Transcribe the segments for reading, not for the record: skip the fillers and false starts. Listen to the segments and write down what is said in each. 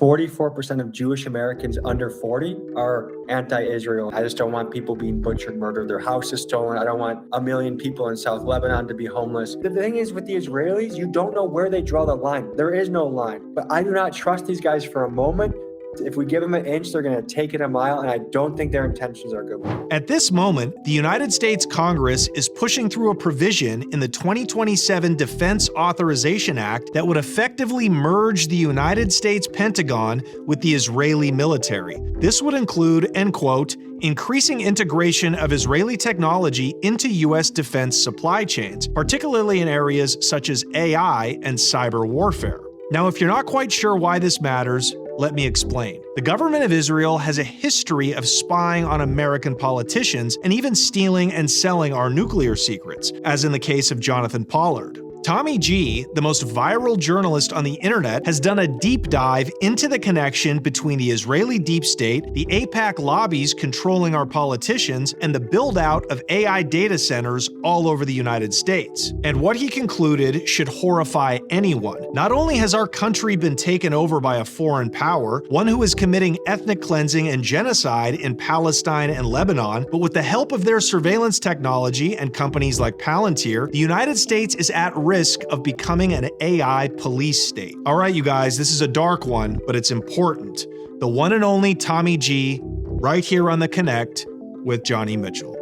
44% of Jewish Americans under 40 are anti-Israel. I just don't want people being butchered, murdered, their houses stolen. I don't want a million people in South Lebanon to be homeless. The thing is with the Israelis, you don't know where they draw the line. There is no line. But I do not trust these guys for a moment. If we give them an inch, they're going to take it a mile, and I don't think their intentions are good. At this moment, the United States Congress is pushing through a provision in the 2027 Defense Authorization Act that would effectively merge the United States Pentagon with the Israeli military. This would include, end quote, increasing integration of Israeli technology into U.S. defense supply chains, particularly in areas such as AI and cyber warfare. Now, if you're not quite sure why this matters, let me explain. The government of Israel has a history of spying on American politicians and even stealing and selling our nuclear secrets, as in the case of Jonathan Pollard. Tommy G, the most viral journalist on the internet, has done a deep dive into the connection between the Israeli deep state, the AIPAC lobbies controlling our politicians, and the build-out of AI data centers all over the United States. And what he concluded should horrify anyone. Not only has our country been taken over by a foreign power, one who is committing ethnic cleansing and genocide in Palestine and Lebanon, but with the help of their surveillance technology and companies like Palantir, the United States is at risk of becoming an AI police state. All right, you guys, this is a dark one, but it's important. The one and only Tommy G, right here on The Connect with Johnny Mitchell.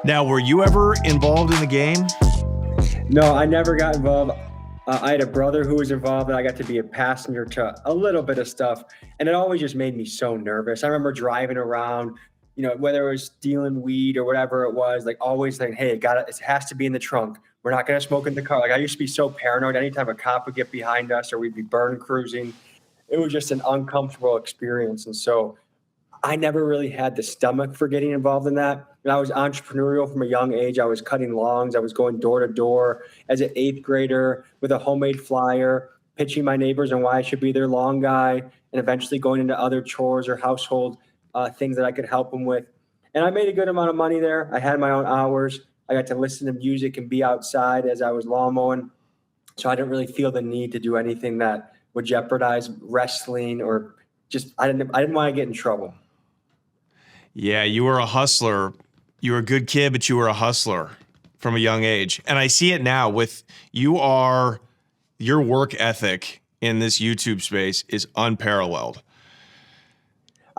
Now, were you ever involved in the game? No, I never got involved. I had a brother who was involved, and I got to be a passenger to a little bit of stuff, and it always just made me so nervous. I remember driving around, you know, whether it was stealing weed or whatever it was, like always saying, hey, it has to be in the trunk. We're not going to smoke in the car. Like I used to be so paranoid. Anytime a cop would get behind us or we'd be burn cruising, it was just an uncomfortable experience. And so I never really had the stomach for getting involved in that. And I was entrepreneurial from a young age. I was cutting lawns. I was going door to door as an 8th grader with a homemade flyer, pitching my neighbors on why I should be their lawn guy, and eventually going into other chores or household things that I could help them with. And I made a good amount of money there. I had my own hours. I got to listen to music and be outside as I was lawn mowing. So I didn't really feel the need to do anything that would jeopardize wrestling or just, I didn't want to get in trouble. Yeah, you were a hustler. You were a good kid, but you were a hustler from a young age. And I see it now with your work ethic in this YouTube space is unparalleled.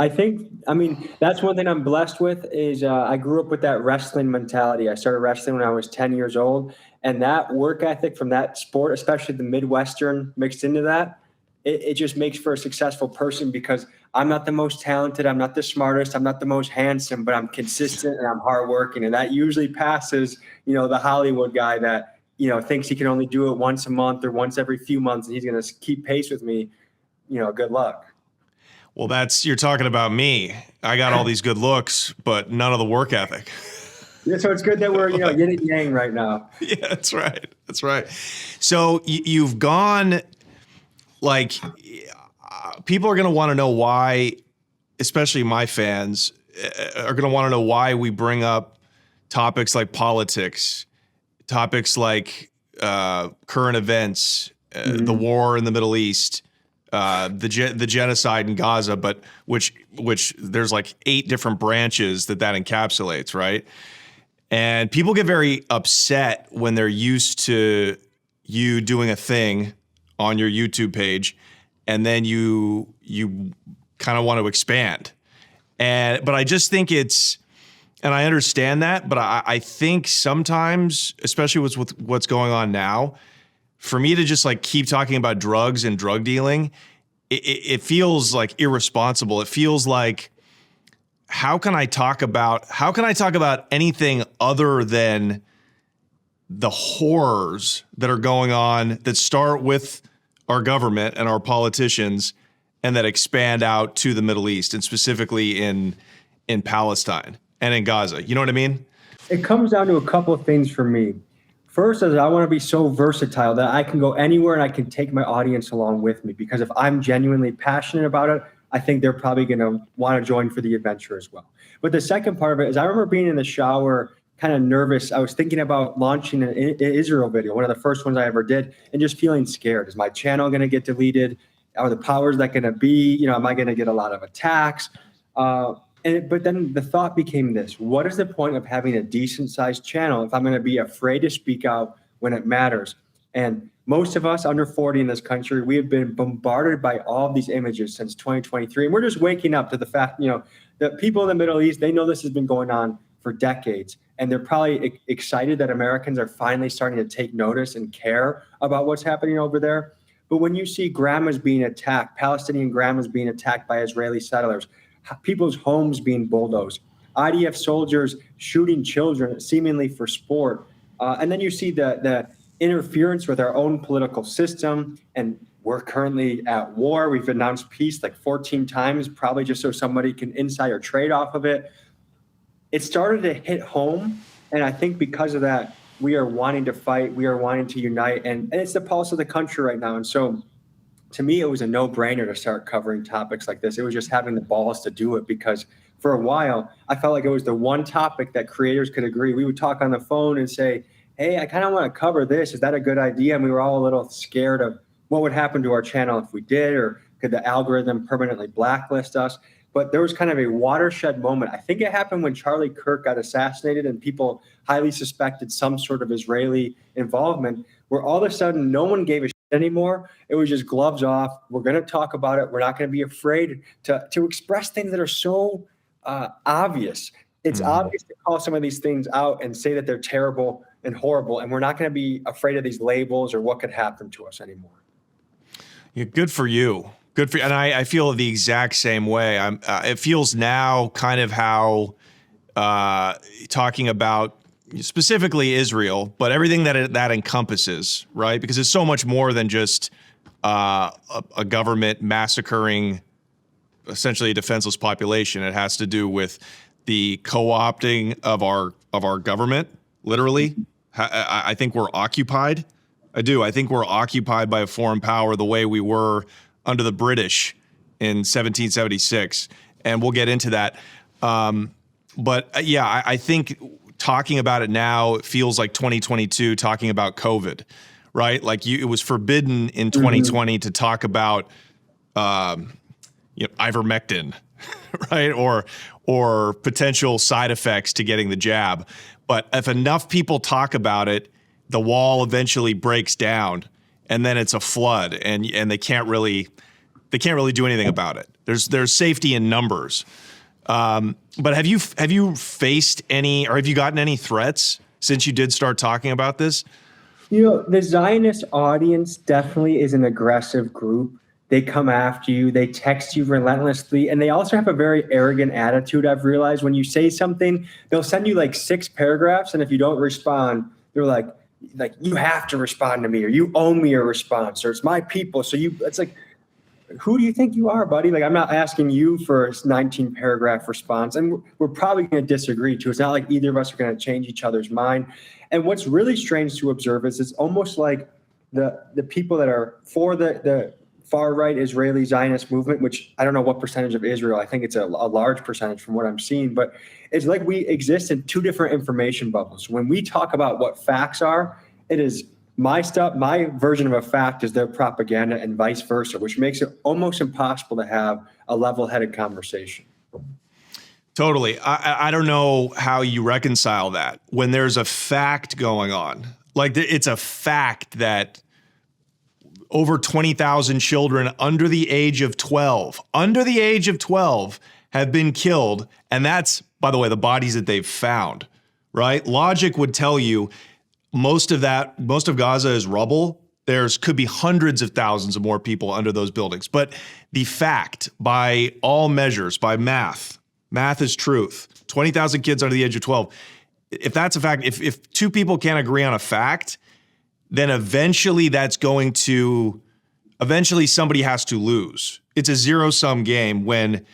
I mean, that's one thing I'm blessed with is I grew up with that wrestling mentality. I started wrestling when I was 10 years old. And that work ethic from that sport, especially the Midwestern mixed into that, it just makes for a successful person because I'm not the most talented. I'm not the smartest. I'm not the most handsome, but I'm consistent and I'm hardworking. And that usually passes, you know, the Hollywood guy that, you know, thinks he can only do it once a month or once every few months and he's going to keep pace with me. You know, good luck. Well, you're talking about me. I got all these good looks, but none of the work ethic. Yeah, so it's good that we're, you know, yin and yang right now. Yeah, that's right. That's right. So you've gone, like, people are going to want to know why, especially my fans, are going to want to know why we bring up topics like politics, topics like current events, the war in the Middle East, the genocide in Gaza, but which there's like 8 different branches that encapsulates, right? And people get very upset when they're used to you doing a thing on your YouTube page, and then you kind of want to expand. But I just think and I understand that, but I think sometimes, especially with what's going on now, for me to just like keep talking about drugs and drug dealing, it feels like irresponsible. It feels like, how can I talk about anything other than the horrors that are going on that start with our government and our politicians and that expand out to the Middle East and specifically in Palestine and in Gaza? You know what I mean? It comes down to a couple of things for me. First is I want to be so versatile that I can go anywhere and I can take my audience along with me, because if I'm genuinely passionate about it, I think they're probably going to want to join for the adventure as well. But the second part of it is I remember being in the shower kind of nervous. I was thinking about launching an Israel video, one of the first ones I ever did, and just feeling scared. Is my channel going to get deleted? Are the powers that going to be, am I going to get a lot of attacks? But then the thought became this: what is the point of having a decent sized channel if I'm going to be afraid to speak out when it matters? And most of us under 40 in this country, we have been bombarded by all of these images since 2023. And we're just waking up to the fact, that people in the Middle East, they know this has been going on for decades. And they're probably excited that Americans are finally starting to take notice and care about what's happening over there. But when you see grandmas being attacked, Palestinian grandmas being attacked by Israeli settlers, people's homes being bulldozed, IDF soldiers shooting children seemingly for sport, and then you see the interference with our own political system, and we're currently at war. We've announced peace like 14 times, probably just so somebody can insider trade off of it. It started to hit home, and I think because of that, we are wanting to fight, we are wanting to unite, and it's the pulse of the country right now. And so to me, it was a no-brainer to start covering topics like this. It was just having the balls to do it, because for a while, I felt like it was the one topic that creators could agree. We would talk on the phone and say, hey, I kind of want to cover this. Is that a good idea? And we were all a little scared of what would happen to our channel if we did, or could the algorithm permanently blacklist us? But there was kind of a watershed moment. I think it happened when Charlie Kirk got assassinated and people highly suspected some sort of Israeli involvement, where all of a sudden no one gave a shit anymore. It was just gloves off. We're going to talk about it. We're not going to be afraid to express things that are so obvious. It's obvious to call some of these things out and say that they're terrible and horrible, and we're not going to be afraid of these labels or what could happen to us anymore. Yeah, good for you. Good for you. And I feel the exact same way. It feels now kind of how talking about specifically Israel, but everything that encompasses, right? Because it's so much more than just a government massacring essentially a defenseless population. It has to do with the co-opting of our government. Literally, I think we're occupied. I do. I think we're occupied by a foreign power the way we were under the British in 1776, and we'll get into that. But yeah, I think talking about it now, it feels like 2022 talking about COVID, right? Like it was forbidden in 2020 to talk about ivermectin, right? Or potential side effects to getting the jab. But if enough people talk about it, the wall eventually breaks down, and then it's a flood, and they can't really do anything about it. There's safety in numbers. But have you faced any, or have you gotten any threats since you did start talking about this? The Zionist audience definitely is an aggressive group. They come after you, they text you relentlessly, and they also have a very arrogant attitude. I've realized when you say something, they'll send you like 6 paragraphs, and if you don't respond, they're like you have to respond to me, or you owe me a response, or it's my people. So it's like, who do you think you are, buddy? Like, I'm not asking you for a 19 paragraph response, and we're probably going to disagree too. It's not like either of us are going to change each other's mind. And what's really strange to observe is it's almost like the people that are for the far right Israeli Zionist movement, which I don't know what percentage of Israel, I think it's a large percentage from what I'm seeing, but it's like we exist in 2 different information bubbles. When we talk about what facts are, it is my stuff, my version of a fact is their propaganda, and vice versa, which makes it almost impossible to have a level-headed conversation. Totally. I don't know how you reconcile that when there's a fact going on. Like, it's a fact that over 20,000 children under the age of 12 have been killed. And that's, by the way, the bodies that they've found, right? Logic would tell you most of Gaza is rubble. Could be hundreds of thousands of more people under those buildings. But the fact, by all measures, by math is truth. 20,000 kids under the age of 12. If that's a fact, if 2 people can't agree on a fact, then eventually somebody has to lose. It's a zero-sum game when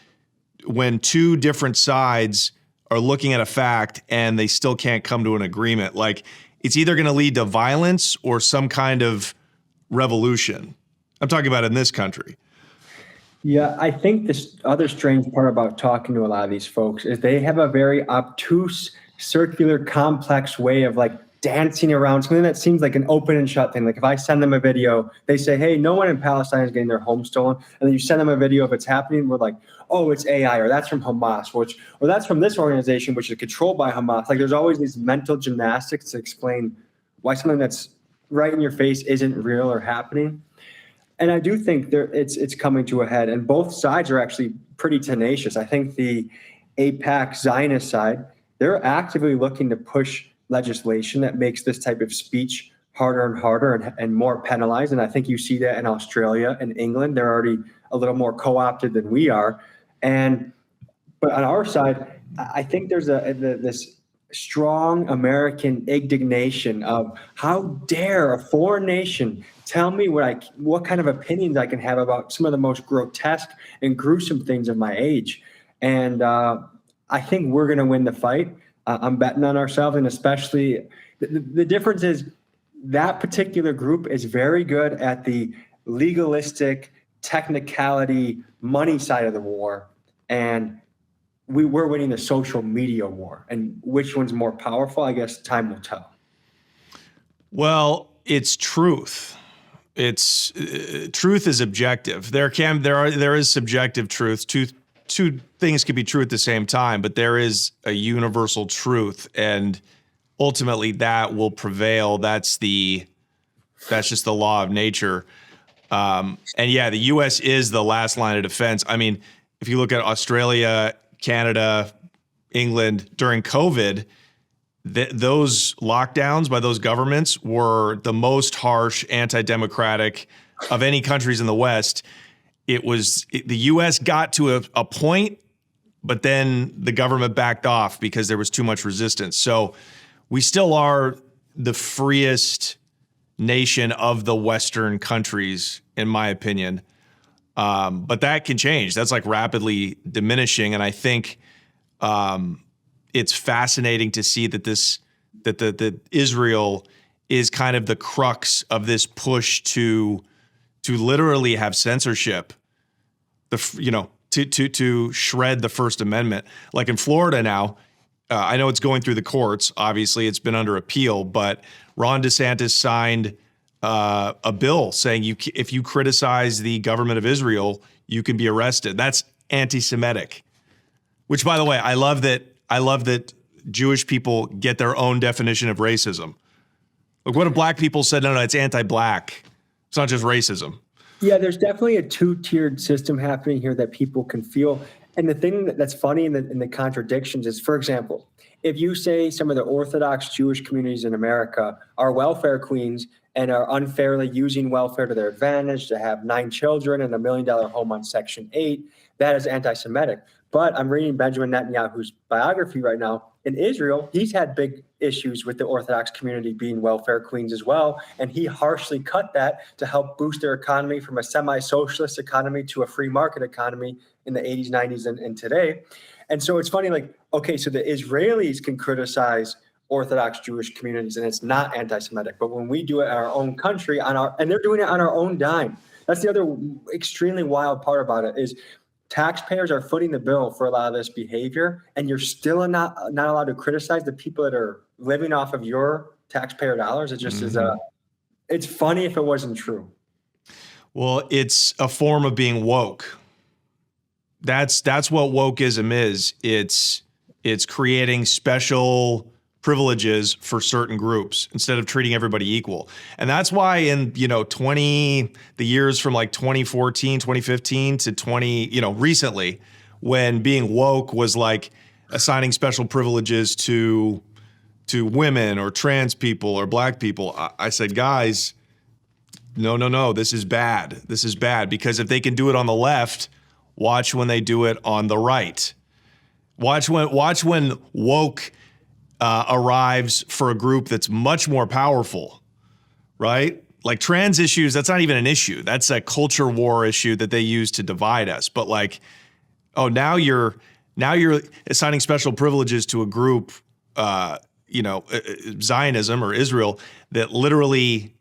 2 different sides are looking at a fact and they still can't come to an agreement. Like, it's either going to lead to violence or some kind of revolution. I'm talking about in this country. Yeah, I think this other strange part about talking to a lot of these folks is they have a very obtuse circular, complex way of like dancing around something that seems like an open and shut thing. Like if I send them a video, they say, hey, no one in Palestine is getting their home stolen. And then you send them a video of it's happening. We're like, oh, it's AI, or that's from Hamas, or that's from this organization, which is controlled by Hamas. Like there's always these mental gymnastics to explain why something that's right in your face isn't real or happening. And I do think it's coming to a head, and both sides are actually pretty tenacious. I think the AIPAC Zionist side, they're actively looking to push legislation that makes this type of speech harder and harder and more penalized. And I think you see that in Australia and England. They're already a little more co-opted than we are. But on our side, I think there's this strong American indignation of how dare a foreign nation tell me what kind of opinions I can have about some of the most grotesque and gruesome things of my age. And I think we're going to win the fight. I'm betting on ourselves, and especially the difference is that particular group is very good at the legalistic technicality money side of the war, and we're winning the social media war. And which one's more powerful? I guess time will tell. Well, it's truth. It's truth is objective. There is subjective truth. Two things can be true at the same time, but there is a universal truth, and ultimately that will prevail. That's just the law of nature. And yeah, the U.S. is the last line of defense. I mean, if you look at Australia, Canada, England during COVID, those lockdowns by those governments were the most harsh, anti-democratic of any countries in the West. The U.S. got to a point, but then the government backed off because there was too much resistance. So we still are the freest nation of the Western countries, in my opinion. But that can change. That's like rapidly diminishing. And I think it's fascinating to see that Israel is kind of the crux of this push to literally have censorship, to shred the First Amendment. Like in Florida now, I know it's going through the courts. Obviously, it's been under appeal, but Ron DeSantis signed a bill saying if you criticize the government of Israel, you can be arrested. That's anti-Semitic. Which, by the way, I love that Jewish people get their own definition of racism. Like, what if black people said, no, it's anti-black? It's not just racism. Yeah, there's definitely a two-tiered system happening here that people can feel. And the thing that's funny in the contradictions is, for example, if you say some of the Orthodox Jewish communities in America are welfare queens and are unfairly using welfare to their advantage to have 9 children and $1 million home on Section 8, that is anti-Semitic. But I'm reading Benjamin Netanyahu's biography right now. In Israel, he's had big issues with the Orthodox community being welfare queens as well. And he harshly cut that to help boost their economy from a semi-socialist economy to a free market economy in the 80s, 90s, and today. And so it's funny, like, okay, so the Israelis can criticize Orthodox Jewish communities and it's not anti-Semitic. But when we do it in our own country, and they're doing it on our own dime. That's the other extremely wild part about it is taxpayers are footing the bill for a lot of this behavior, and you're still not allowed to criticize the people that are living off of your taxpayer dollars. It just is it's funny if it wasn't true. Well, it's a form of being woke. That's what wokeism is. It's creating special privileges for certain groups instead of treating everybody equal. And that's why in, the years from like 2014, 2015 to recently, when being woke was like assigning special privileges to women or trans people or black people, I said, guys, no, this is bad. This is bad, because if they can do it on the left, watch when they do it on the right. Watch when woke arrives for a group that's much more powerful, right? Like trans issues, that's not even an issue. That's a culture war issue that they use to divide us. But like, oh, now you're assigning special privileges to a group, Zionism or Israel, that literally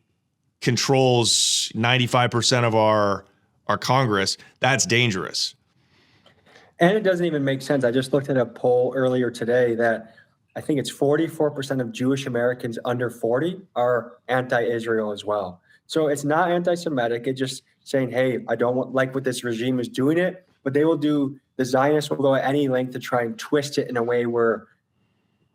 controls 95% of our Congress. That's dangerous. And it doesn't even make sense. I just looked at a poll earlier today that I think it's 44% of Jewish Americans under 40 are anti-Israel as well. So it's not anti-Semitic. It's just saying, hey, I don't like what this regime is doing it, but the Zionists will go at any length to try and twist it in a way where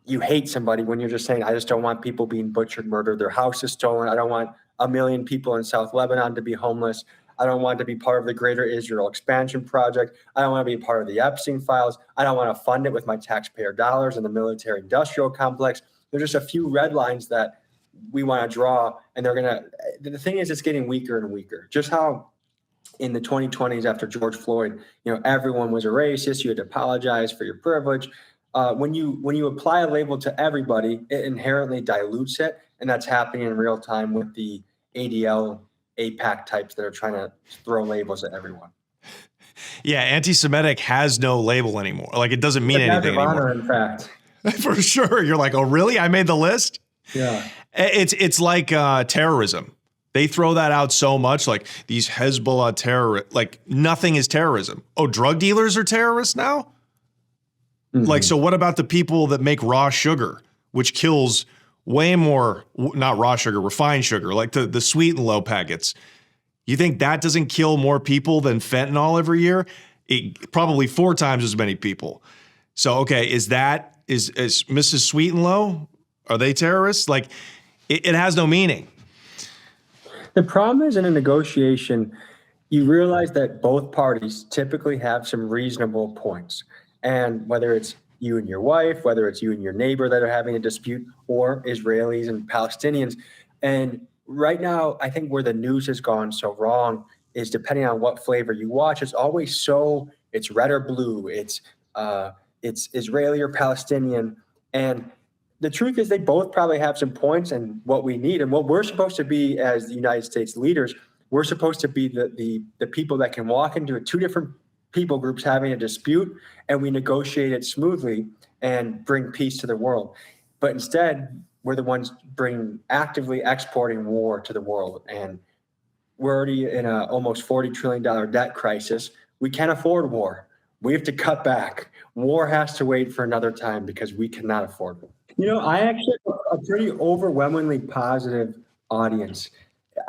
you hate somebody when you're just saying, I just don't want people being butchered, murdered, their houses stolen. I don't want a million people in South Lebanon to be homeless. I don't want to be part of the Greater Israel Expansion Project. I don't want to be part of the Epstein files. I don't want to fund it with my taxpayer dollars and the military industrial complex. There's just a few red lines that we want to draw, and the thing is, it's getting weaker and weaker. Just how in the 2020s after George Floyd, everyone was a racist. You had to apologize for your privilege. When you apply a label to everybody, it inherently dilutes it, and that's happening in real time with the ADL, AIPAC types that are trying to throw labels at everyone. Yeah, anti-Semitic has no label anymore. Like, it doesn't mean anything anymore. In fact, for sure, you're like, oh, really? I made the list. Yeah, it's like terrorism. They throw that out so much, like these Hezbollah terrorists. Like, nothing is terrorism. Oh, drug dealers are terrorists now? Mm-hmm. Like, so what about the people that make raw sugar, which kills way more, not raw sugar, refined sugar, like the sweet and low packets? You think that doesn't kill more people than fentanyl every year? Probably 4 times as many people. So, okay, is Mrs. Sweet and Low, are they terrorists? Like, it has no meaning. The problem is, in a negotiation, you realize that both parties typically have some reasonable points. And whether it's you and your wife, whether it's you and your neighbor that are having a dispute, or Israelis and Palestinians. And right now, I think where the news has gone so wrong is, depending on what flavor you watch, it's always it's red or blue, it's Israeli or Palestinian. And the truth is, they both probably have some points and what we need. And what we're supposed to be as the United States leaders, we're supposed to be the people that can walk into 2 different people groups having a dispute, and we negotiate it smoothly and bring peace to the world. But instead, we're the ones actively exporting war to the world. And we're already in a almost $40 trillion debt crisis. We can't afford war. We have to cut back. War has to wait for another time because we cannot afford it. I actually have a pretty overwhelmingly positive audience.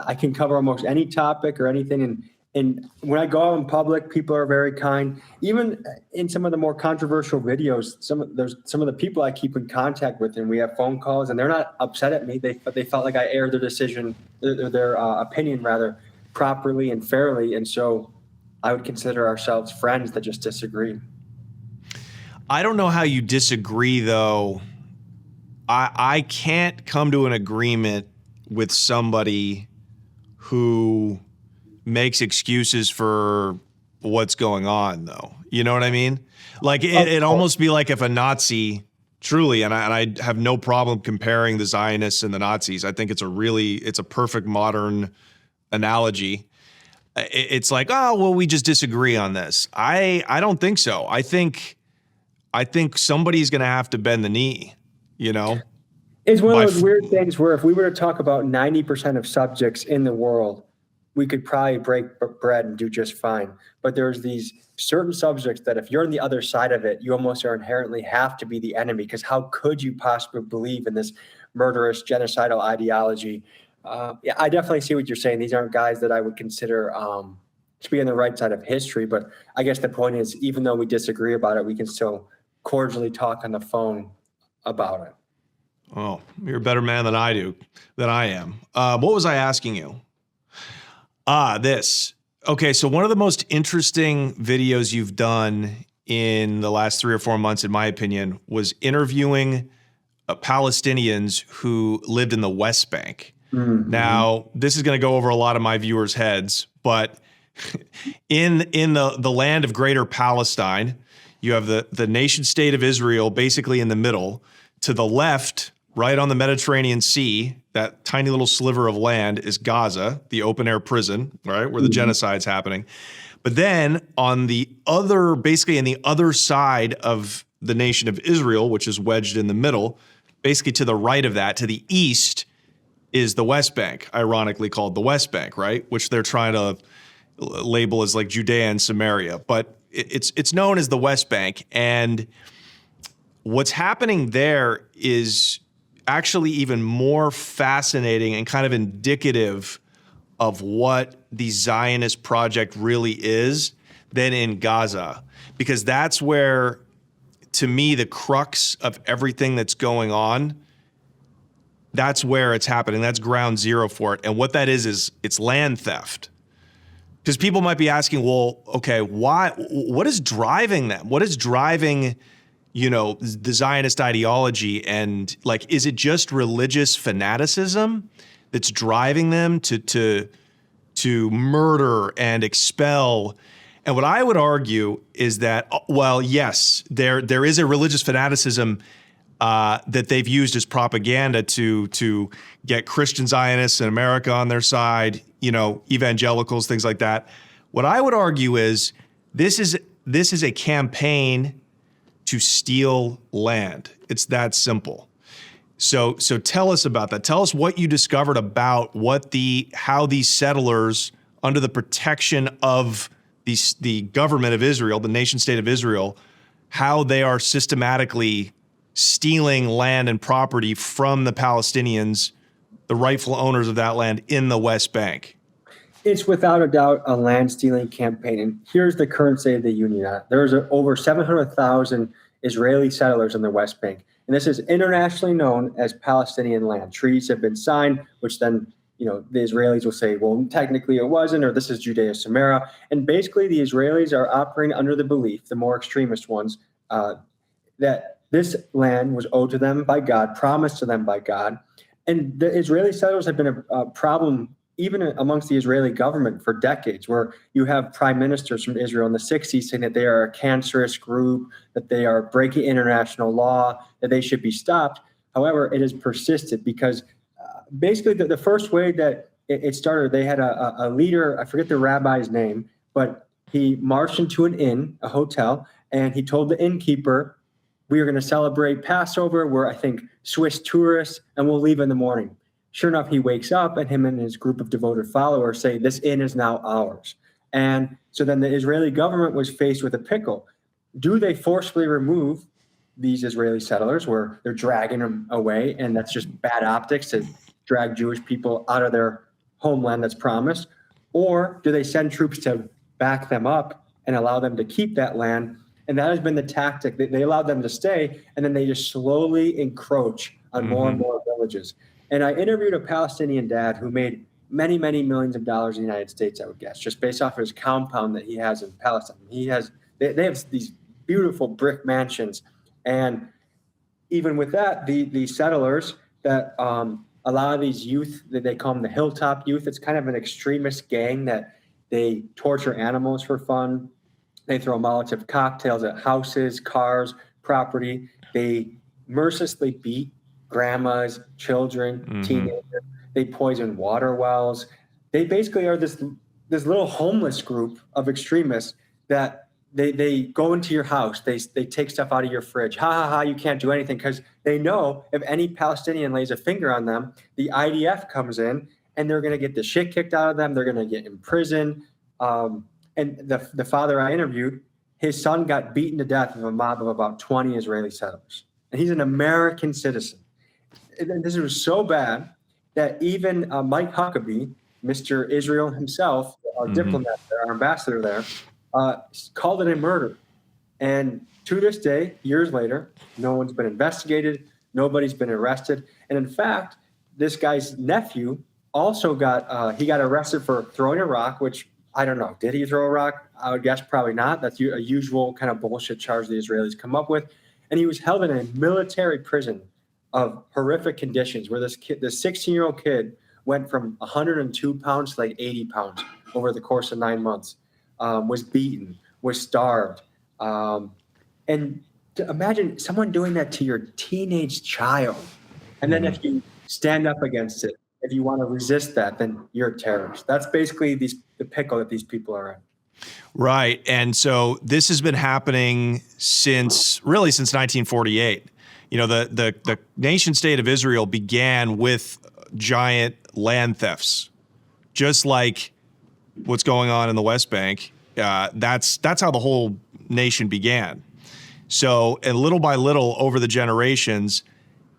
I can cover almost any topic or anything. And when I go out in public, people are very kind. Even in some of the more controversial videos, some of the people I keep in contact with, and we have phone calls, and they're not upset at me. They felt like I aired their opinion rather properly and fairly. And so I would consider ourselves friends that just disagree. I don't know how you disagree, though. I can't come to an agreement with somebody who makes excuses for what's going on, though. You know what I mean? Like, it'd almost be like if a Nazi truly, and I have no problem comparing the Zionists and the Nazis. I think it's a perfect modern analogy. It's like, oh, well, we just disagree on this. I don't think so. I think somebody's going to have to bend the knee, It's one of those weird things where if we were to talk about 90% of subjects in the world, we could probably break bread and do just fine. But there's these certain subjects that if you're on the other side of it, you almost inherently have to be the enemy, because how could you possibly believe in this murderous, genocidal ideology? Yeah, I definitely see what you're saying. These aren't guys that I would consider to be on the right side of history. But I guess the point is, even though we disagree about it, we can still cordially talk on the phone about it. Oh, you're a better man than I am. What was I asking you? This. Okay, so one of the most interesting videos you've done in the last 3 or 4 months, in my opinion, was interviewing Palestinians who lived in the West Bank. Mm-hmm. Now, this is going to go over a lot of my viewers' heads, but in the land of Greater Palestine, you have the nation state of Israel basically in the middle. To the left, right on the Mediterranean Sea, that tiny little sliver of land is Gaza, the open air prison, right, where the genocide's happening. But then on the other, basically on the other side of the nation of Israel, which is wedged in the middle, basically to the right of that, to the east, is the West Bank, ironically called the West Bank, right, which they're trying to label as like Judea and Samaria. But it's known as the West Bank. And What's happening there is actually even more fascinating and kind of indicative of what the Zionist project really is than in Gaza, because that's where, to me, the crux of everything that's going on, that's where it's happening. That's ground zero for it. And what that is it's land theft. Because people might be asking, well, okay, what is driving them? What is driving, the Zionist ideology? And like, is it just religious fanaticism that's driving them to murder and expel? And what I would argue is that, well, yes, there is a religious fanaticism that they've used as propaganda to get Christian Zionists in America on their side, evangelicals, things like that. What I would argue is this is a campaign to steal land. It's that simple. So tell us about that. Tell us what you discovered about how these settlers, under the protection of the government of Israel, the nation state of Israel, how they are systematically stealing land and property from the Palestinians, the rightful owners of that land in the West Bank. It's without a doubt a land stealing campaign. And here's the current state of the union. There's over 700,000 Israeli settlers in the West Bank. And this is internationally known as Palestinian land. Treaties have been signed, which then, the Israelis will say, well, technically it wasn't, or this is Judea-Samaria. And basically the Israelis are operating under the belief, the more extremist ones, that this land was owed to them by God, promised to them by God. And the Israeli settlers have been a problem even amongst the Israeli government for decades, where you have prime ministers from Israel in the 60s saying that they are a cancerous group, that they are breaking international law, that they should be stopped. However, it has persisted because basically the first way that it started, they had a leader, I forget the rabbi's name, but he marched into an inn, a hotel, and he told the innkeeper, we are going to celebrate Passover. We're, I think, Swiss tourists, and we'll leave in the morning. Sure enough, he wakes up, and him and his group of devoted followers say, this inn is now ours. And so then the Israeli government was faced with a pickle. Do they forcefully remove these Israeli settlers where they're dragging them away, and that's just bad optics to drag Jewish people out of their homeland that's promised? Or do they send troops to back them up and allow them to keep that land? And that has been the tactic. They allowed them to stay, and then they just slowly encroach on more and more villages. And I interviewed a Palestinian dad who made many, many millions of dollars in the United States, I would guess, just based off of his compound that he has in Palestine. They have these beautiful brick mansions. And even with that, the settlers that a lot of these youth, that they call them the hilltop youth, it's kind of an extremist gang that they torture animals for fun. They throw Molotov cocktails at houses, cars, property. They mercilessly beat grandmas, children, teenagers. They poison water wells. They basically are this little homeless group of extremists that they go into your house. They take stuff out of your fridge. Ha ha ha! You can't do anything, because they know if any Palestinian lays a finger on them, the IDF comes in and they're going to get the shit kicked out of them. They're going to get imprisoned. And the father I interviewed, his son got beaten to death of a mob of about 20 Israeli settlers. And he's an American citizen. And this was so bad that even Mike Huckabee, Mr. Israel himself, our diplomat there, our ambassador there, called it a murder. And to this day, years later, no one's been investigated. Nobody's been arrested. And in fact, this guy's nephew also got arrested for throwing a rock, which I don't know. Did he throw a rock? I would guess probably not. That's a usual kind of bullshit charge the Israelis come up with. And he was held in a military prison of horrific conditions, where this 16-year-old kid went from 102 pounds to like 80 pounds over the course of 9 months, was beaten, was starved. And to imagine someone doing that to your teenage child. And then if you stand up against it, if you want to resist that, then you're a terrorist. That's basically the pickle that these people are in. Right. And so this has been happening since 1948. The nation state of Israel began with giant land thefts, just like what's going on in the West Bank. That's how the whole nation began. So, and little by little over the generations,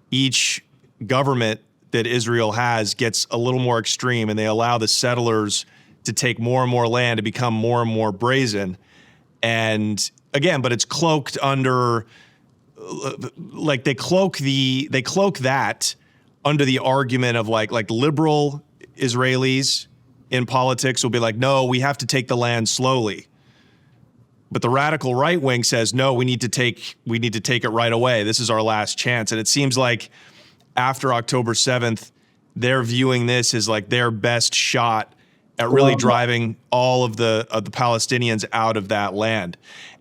each government that Israel has gets a little more extreme, and they allow the settlers to take more and more land, to become more and more brazen. And again, but it's cloaked under, like they cloak that under the argument of like liberal Israelis in politics will be like, no, we have to take the land slowly. But the radical right wing says, no, we need to take it right away. This is our last chance. And it seems like after October 7th, they're viewing this as like their best shot at really driving all of the Palestinians out of that land.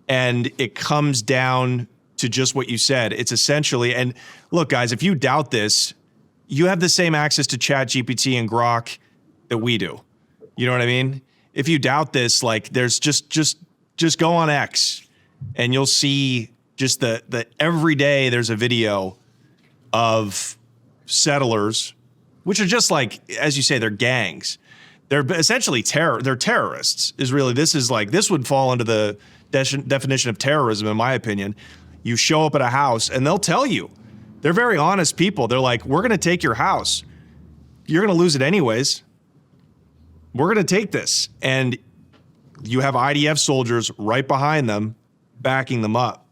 And it comes down to just what you said. It's essentially, and look, guys, if you doubt this, you have the same access to ChatGPT and Grok that we do. You know what I mean? If you doubt this, like there's just go on X and you'll see just the every day there's a video of settlers, which are just like, as you say, they're gangs. They're essentially they're terrorists is really, this would fall under the definition of terrorism, in my opinion. You show up at a house and they'll tell you, they're very honest people. They're like, we're going to take your house. You're going to lose it anyways. We're going to take this. And you have IDF soldiers right behind them, backing them up.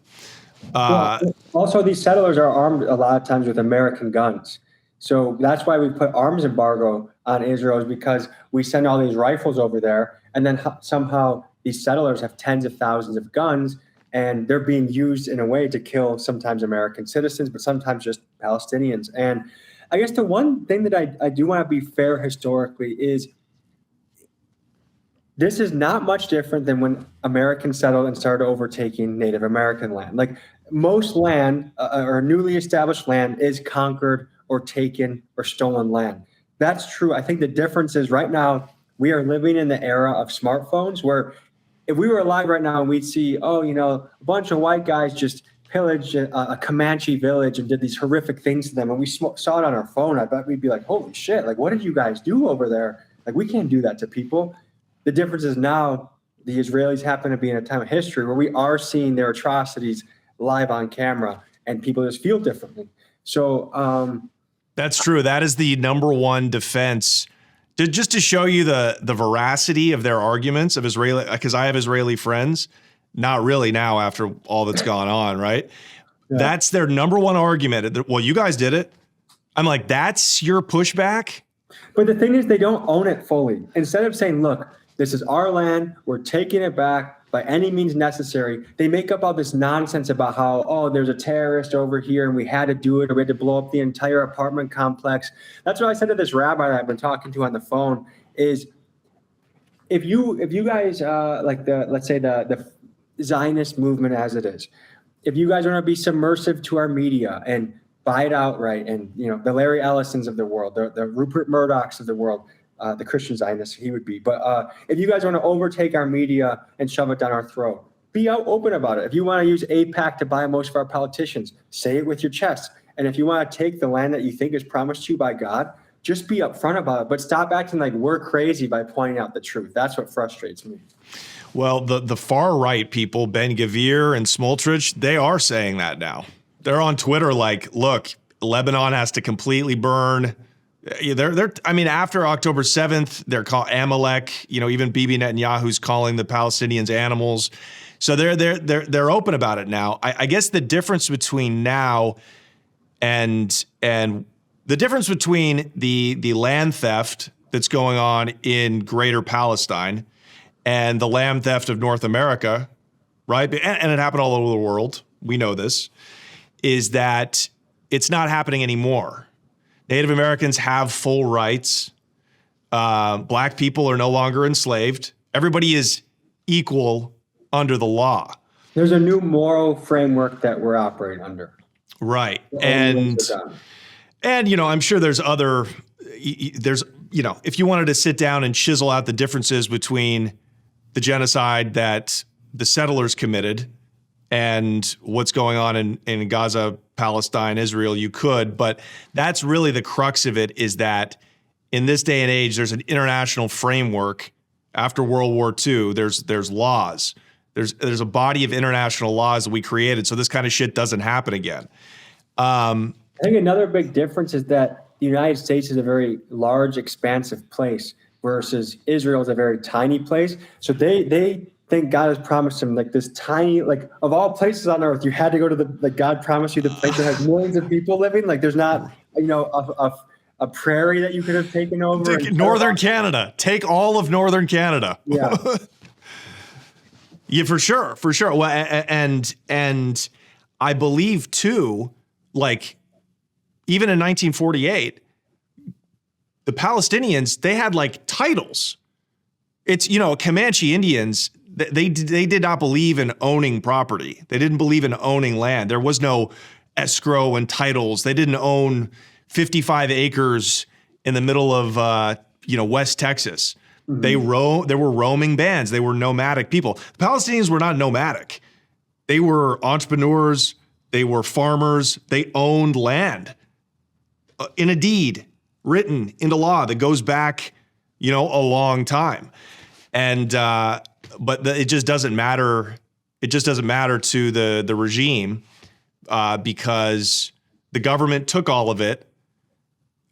Also, these settlers are armed a lot of times with American guns. So that's why we put arms embargo on Israel, is because we send all these rifles over there, and then somehow these settlers have tens of thousands of guns, and they're being used in a way to kill sometimes American citizens, but sometimes just Palestinians. And I guess the one thing that I do want to be fair historically is this is not much different than when Americans settled and started overtaking Native American land. Like most land or newly established land is conquered or taken or stolen land. That's true. I think the difference is right now we are living in the era of smartphones, where if we were alive right now and we'd see, a bunch of white guys just pillaged a Comanche village and did these horrific things to them, and we saw it on our phone, I bet we'd be like, holy shit, like what did you guys do over there? Like we can't do that to people. The difference is now the Israelis happen to be in a time of history where we are seeing their atrocities live on camera, and people just feel differently. So that's true. That is the number one defense. Just to show you the veracity of their arguments of Israeli, because I have Israeli friends, not really now after all that's gone on, right? Yeah. That's their number one argument. Well, you guys did it. I'm like, that's your pushback? But the thing is, they don't own it fully. Instead of saying, look, this is our land, we're taking it back by any means necessary, they make up all this nonsense about how, there's a terrorist over here and we had to do it, or we had to blow up the entire apartment complex. That's what I said to this rabbi that I've been talking to on the phone is, if you guys, let's say the Zionist movement as it is, if you guys want to be submersive to our media and buy it outright, and the Larry Ellisons of the world, the Rupert Murdochs of the world, the Christian Zionists he would be. But if you guys want to overtake our media and shove it down our throat, be out open about it. If you want to use AIPAC to buy most of our politicians, say it with your chest. And if you want to take the land that you think is promised to you by God, just be upfront about it. But stop acting like we're crazy by pointing out the truth. That's what frustrates me. Well, the far right people, Ben Gvir and Smoltrich, they are saying that now. They're on Twitter like, look, Lebanon has to completely burn. After October 7th, they're called Amalek. Even Bibi Netanyahu's calling the Palestinians animals. So they're open about it now. I guess the difference between now and the difference between the land theft that's going on in Greater Palestine and the land theft of North America, right? And it happened all over the world. We know this, is that it's not happening anymore. Native Americans have full rights. Black people are no longer enslaved. Everybody is equal under the law. There's a new moral framework that we're operating under. Right. And I'm sure there's if you wanted to sit down and chisel out the differences between the genocide that the settlers committed and what's going on in Gaza, Palestine, Israel, you could. But that's really the crux of it, is that in this day and age, there's an international framework. After World War II, there's laws There's a body of international laws that we created so this kind of shit doesn't happen again. I think another big difference is that the United States is a very large, expansive place versus Israel is a very tiny place. So they think God has promised them like this tiny, like of all places on earth, you had to go to the God promised you the place that has millions of people living. Like there's not, a prairie that you could have taken over. Take Northern Canada. Take all of Northern Canada. Yeah. Yeah, for sure. Well, and I believe too, like even in 1948, the Palestinians, they had like titles. It's, Comanche Indians, they did not believe in owning property. They didn't believe in owning land. There was no escrow and titles. They didn't own 55 acres in the middle of, West Texas. Mm-hmm. They were roaming bands. They were nomadic people. The Palestinians were not nomadic. They were entrepreneurs. They were farmers. They owned land in a deed written into law that goes back, a long time. And but it just doesn't matter. It just doesn't matter to the regime because the government took all of it,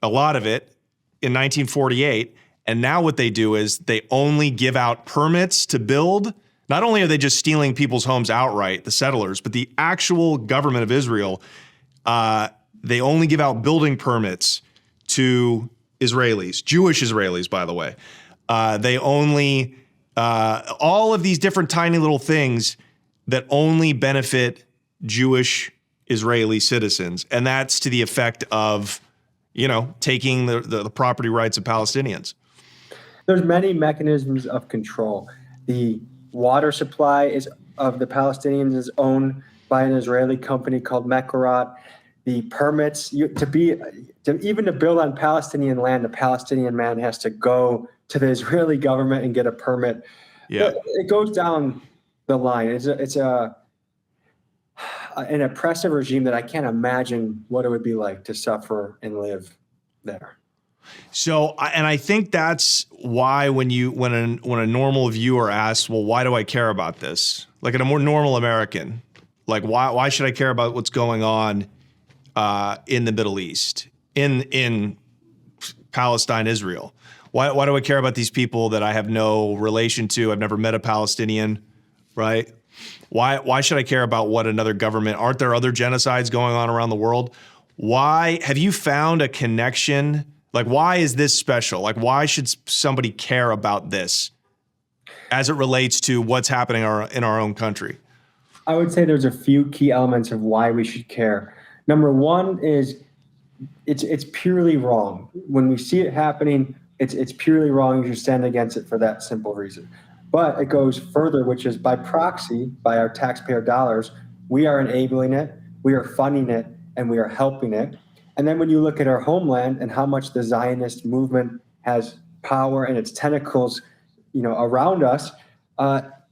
a lot of it, in 1948. And now what they do is they only give out permits to build. Not only are they just stealing people's homes outright, the settlers, but the actual government of Israel, they only give out building permits to Israelis, Jewish Israelis, by the way. They only, all of these different tiny little things that only benefit Jewish Israeli citizens. And that's to the effect of, taking the property rights of Palestinians. There's many mechanisms of control. The water supply of the Palestinians is owned by an Israeli company called Mekorot. The permits to build on Palestinian land, a Palestinian man has to go to the Israeli government and get a permit. Yeah, it goes down the line. It's an oppressive regime that I can't imagine what it would be like to suffer and live there. So, and I think that's why when a normal viewer asks, well, why do I care about this? Like a more normal American, like why should I care about what's going on in the Middle East, in Palestine, Israel? Why do I care about these people that I have no relation to? I've never met a Palestinian, right? Why should I care about what another government? Aren't there other genocides going on around the world? Why have you found a connection? Like, why is this special? Like, why should somebody care about this as it relates to what's happening in our own country? I would say there's a few key elements of why we should care. Number one is it's purely wrong. When we see it happening, it's purely wrong. You should stand against it for that simple reason. But it goes further, which is by proxy, by our taxpayer dollars, we are enabling it, we are funding it, and we are helping it. And then when you look at our homeland and how much the Zionist movement has power and its tentacles, around us,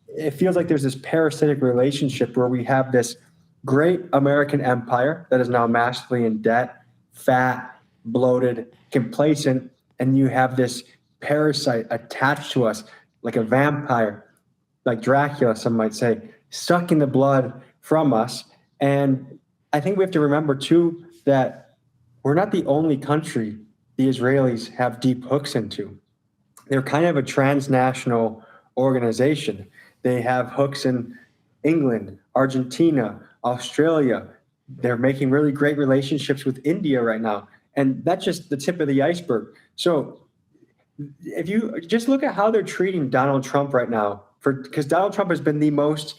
it feels like there's this parasitic relationship where we have this great American empire that is now massively in debt, fat, bloated, complacent, and you have this parasite attached to us like a vampire, like Dracula, some might say, sucking the blood from us. And I think we have to remember, too, that we're not the only country the Israelis have deep hooks into. They're kind of a transnational organization. They have hooks in England, Argentina, Australia. They're making really great relationships with India right now. And that's just the tip of the iceberg. So if you just look at how they're treating Donald Trump right now, because Donald Trump has been the most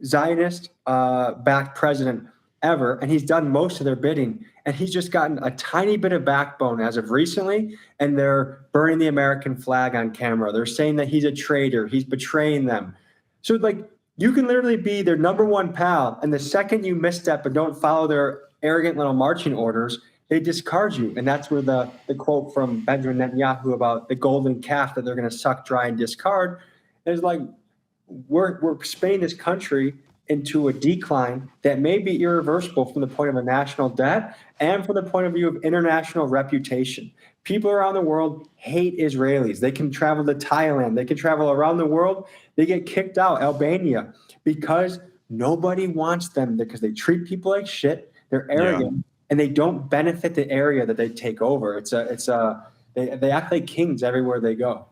Zionist-backed president ever, and he's done most of their bidding, and he's just gotten a tiny bit of backbone as of recently, and they're burning the American flag on camera. They're saying that he's a traitor, he's betraying them. So you can literally be their number one pal, and the second you misstep and don't follow their arrogant little marching orders, they discard you. And that's where the quote from Benjamin Netanyahu about the golden calf that they're going to suck dry and discard is like, we're Spain, this country, into a decline that may be irreversible from the point of a national debt and from the point of view of international reputation. People around the world hate Israelis. They can travel to Thailand. They can travel around the world. They get kicked out, Albania, because nobody wants them because they treat people like shit. They're arrogant and they don't benefit the area that they take over. They act like kings everywhere they go.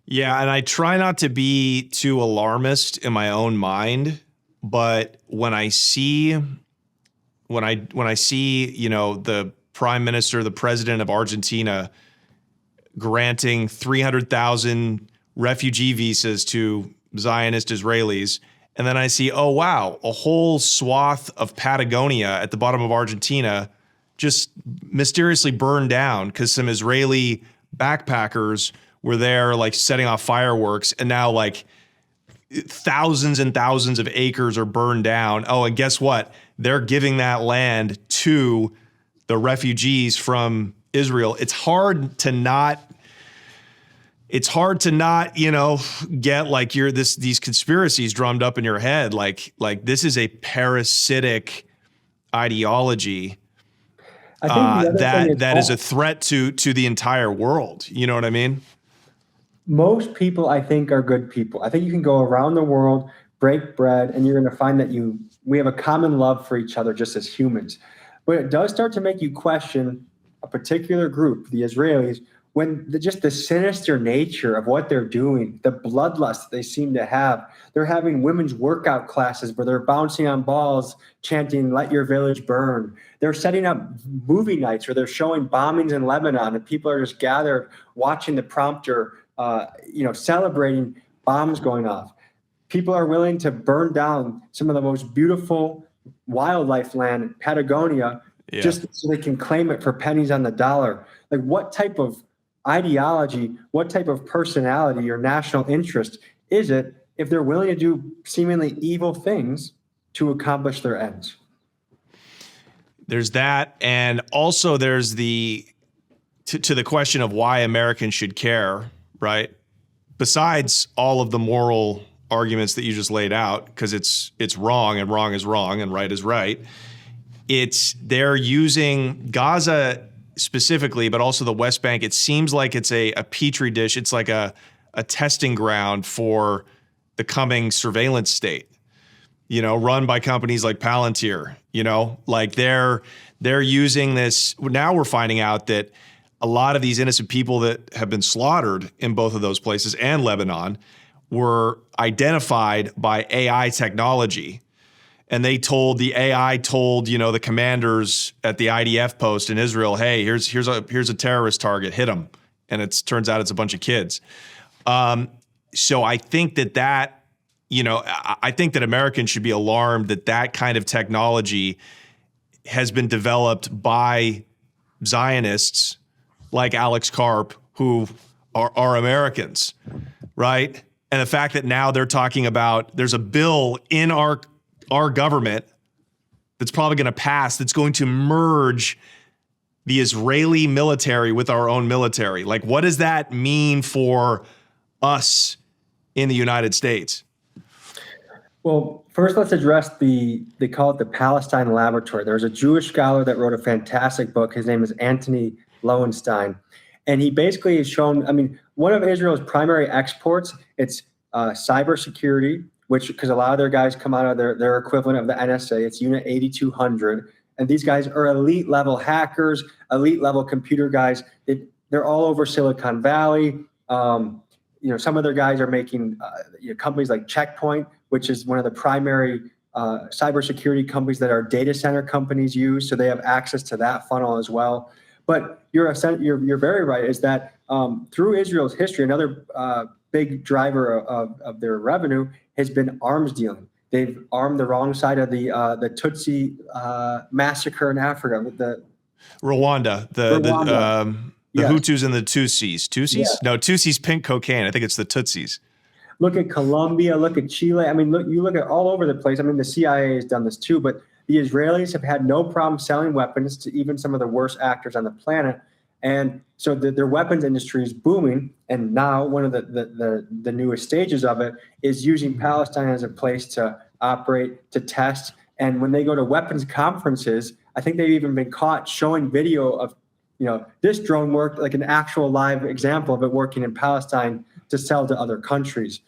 Yeah, and I try not to be too alarmist in my own mind, but when I see, you know, the prime minister, the president of Argentina granting 300,000 refugee visas to Zionist Israelis, and then I see, oh wow, a whole swath of Patagonia at the bottom of Argentina just mysteriously burned down because some Israeli backpackers were there like setting off fireworks, and now like thousands and thousands of acres are burned down. Oh, and guess what? They're giving that land to the refugees from Israel. It's hard to not, you know, get like these conspiracies drummed up in your head. Like this is a parasitic ideology that is a threat to the entire world. You know what I mean? Most people, I think, are good people. I think you can go around the world, break bread, and you're going to find that we have a common love for each other just as humans. But it does start to make you question a particular group, the Israelis, when just the sinister nature of what they're doing, the bloodlust they seem to have. They're having women's workout classes where they're bouncing on balls, chanting, "Let your village burn." They're setting up movie nights where they're showing bombings in Lebanon, and people are just gathered watching the prompter, celebrating bombs going off. People are willing to burn down some of the most beautiful wildlife land, Patagonia, just so they can claim it for pennies on the dollar. Like, what type of ideology, what type of personality or national interest is it if they're willing to do seemingly evil things to accomplish their ends? There's that. And also there's to the question of why Americans should care, right? Besides all of the moral arguments that you just laid out, because it's wrong and wrong is wrong and right is right. They're using Gaza specifically, but also the West Bank. It seems like it's a petri dish. It's like a testing ground for the coming surveillance state, you know, run by companies like Palantir, you know, like they're using this. Now we're finding out that a lot of these innocent people that have been slaughtered in both of those places and Lebanon were identified by AI technology. And the AI told, you know, the commanders at the IDF post in Israel, hey, here's a terrorist target, hit them. And turns out it's a bunch of kids. So I think that, you know, I think that Americans should be alarmed that kind of technology has been developed by Zionists like Alex Karp, who are Americans, right? And the fact that now they're talking about there's a bill in our government that's probably going to pass that's going to merge the Israeli military with our own military. Like, what does that mean for us in the United States? Well, first let's address they call it the Palestine Laboratory. There's a Jewish scholar that wrote a fantastic book. His name is Anthony Lowenstein. And he basically has shown, I mean, one of Israel's primary exports, it's cybersecurity, because a lot of their guys come out of their equivalent of the NSA. It's Unit 8200. And these guys are elite level hackers, elite level computer guys. They're all over Silicon Valley. Some of their guys are making companies like Checkpoint, which is one of the primary cybersecurity companies that our data center companies use. So they have access to that funnel as well. But you're very right, is that through Israel's history, another big driver of their revenue has been arms dealing. They've armed the wrong side of the Tutsi massacre in Africa with the Rwanda, the Hutus and the Tutsis. Tutsis? Yeah. No, Tutsis pink cocaine. I think it's the Tutsis. Look at Colombia, look at Chile. I mean, you look at all over the place. I mean, the CIA has done this too, but the Israelis have had no problem selling weapons to even some of the worst actors on the planet. And so their weapons industry is booming. And now one of the newest stages of it is using Palestine as a place to operate, to test. And when they go to weapons conferences, I think they've even been caught showing video of, this drone worked, like an actual live example of it working in Palestine to sell to other countries.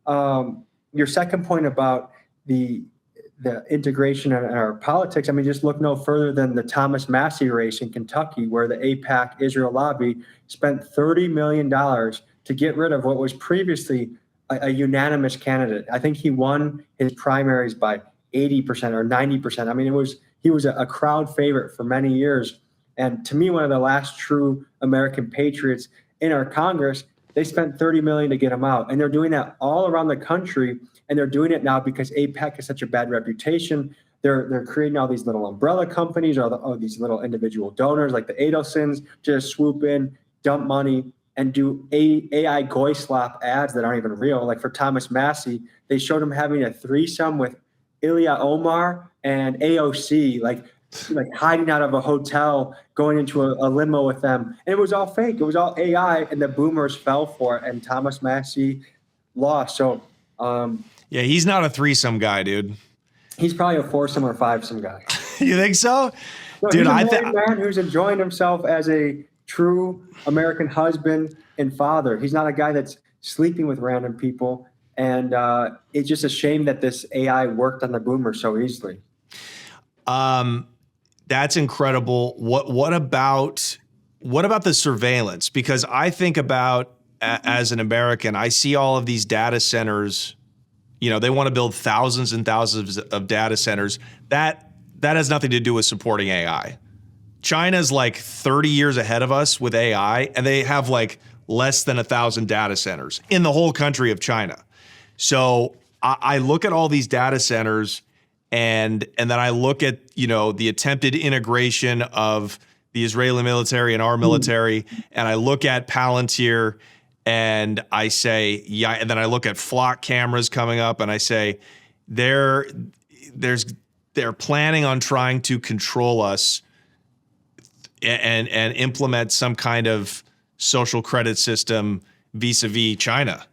Your second point about the integration in our politics, I mean, just look no further than the Thomas Massey race in Kentucky, where the AIPAC Israel lobby spent $30 million to get rid of what was previously a unanimous candidate. I think he won his primaries by 80% or 90%. I mean, he was a crowd favorite for many years. And to me, one of the last true American patriots in our Congress. They spent $30 million to get him out, and they're doing that all around the country. And they're doing it now because AIPAC has such a bad reputation. They're creating all these little umbrella companies or these little individual donors like the Adelsons just swoop in, dump money, and do AI goy slop ads that aren't even real. Like for Thomas Massey, they showed him having a threesome with Ilya Omar and AOC, like hiding out of a hotel, going into a limo with them. And it was all fake. It was all AI, and the boomers fell for it, and Thomas Massey lost. So, yeah, he's not a threesome guy, dude. He's probably a foursome or fivesome guy. You think so? No, dude, he's a married man who's enjoying himself as a true American husband and father. He's not a guy that's sleeping with random people. And it's just a shame that this AI worked on the boomers so easily. That's incredible. What about the surveillance? Because I think about, as an American, I see all of these data centers. They want to build thousands and thousands of data centers. That has nothing to do with supporting AI. China's like 30 years ahead of us with AI, and they have like less than 1,000 data centers in the whole country of China. So I look at all these data centers, and then I look at, the attempted integration of the Israeli military and our military, and I look at Palantir, and I say, yeah, and then I look at Flock cameras coming up, and I say, they're planning on trying to control us and implement some kind of social credit system vis-a-vis China.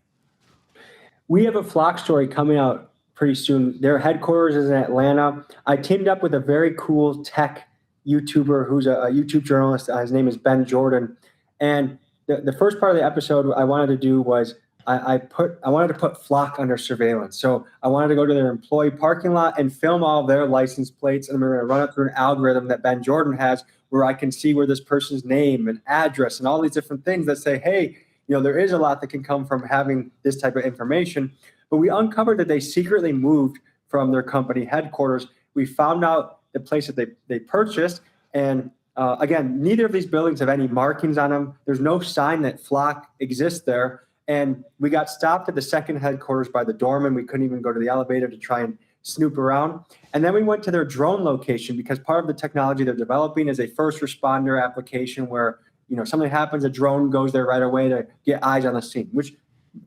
We have a Flock story coming out pretty soon. Their headquarters is in Atlanta. I teamed up with a very cool tech YouTuber who's a YouTube journalist. His name is Ben Jordan. And the first part of the episode I wanted to do was I wanted to put Flock under surveillance. So I wanted to go to their employee parking lot and film all of their license plates. And we're going to run it through an algorithm that Ben Jordan has where I can see where this person's name and address and all these different things that say, hey, there is a lot that can come from having this type of information. But we uncovered that they secretly moved from their company headquarters. We found out the place that they purchased. And again, neither of these buildings have any markings on them. There's no sign that Flock exists there. And we got stopped at the second headquarters by the doorman. We couldn't even go to the elevator to try and snoop around. And then we went to their drone location because part of the technology they're developing is a first responder application where, something happens, a drone goes there right away to get eyes on the scene, which